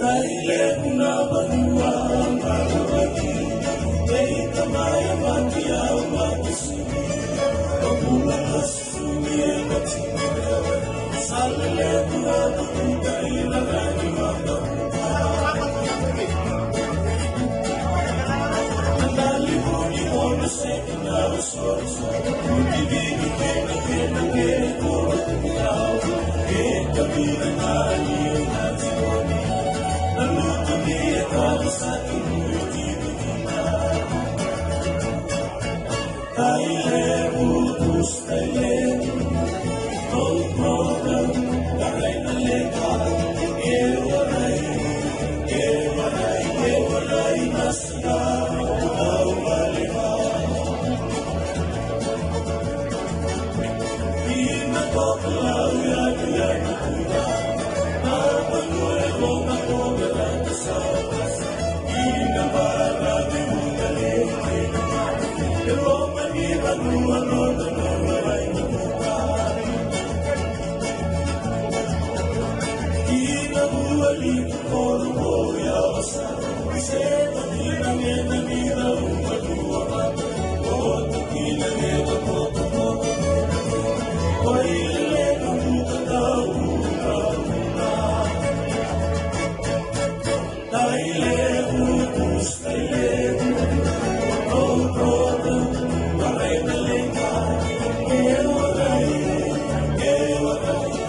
Kaile kuna banua marawati, Dei kamaya matia umatisini, Kabula kasumi matini, Salale kuna buka ila rani makabuka. Nali buni ona sekina usosa, Udivini kena kena kena kona kukau, Kena bina nani unatiboni, Nalutunia kala satu muitibu kita. Kaile putus kaile, no problem, karai na leka, ewarai nasya, utau baliha. Ina koklau yadu yadu kuda, napanure loma kogara kasabas, ina bara de mugalete, Roma ni banua nona nona raina muka. Ina buali koro boya wasa, Isema nina nena nina umadua mata, Koto kina nena koto koto, Waile kamuka tau kauna. Kaile putus kaile, no problem, karai na leka,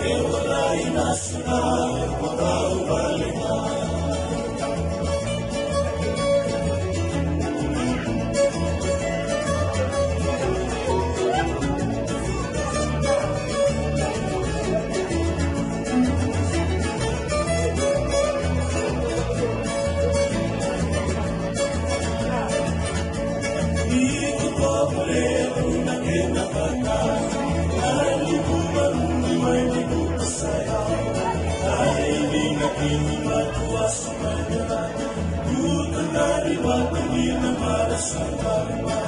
ewarai nasya, utau baliha. Ito pobre una kena kata, ali bumaruni may nagupasaya, ay di nakini matua sumanya, utang dari waktu na para sa barba.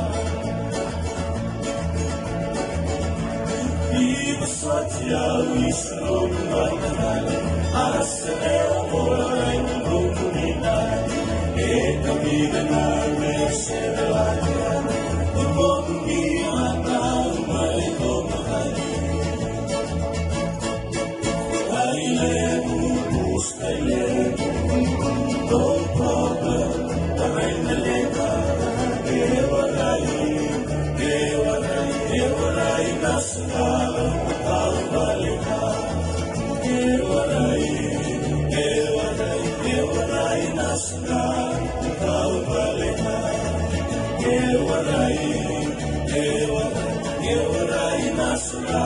Ibaswatya wisro kumatagal, asa ewa moray nagkukuminan, kami na nagmeserwanya, Tumbongi mata umaliko mahali. Kaile putus kaile, no problem, karai na leka, ewarai nasya, utau baliha. Ewarai nasya, utau baliha. Ewarai nasya,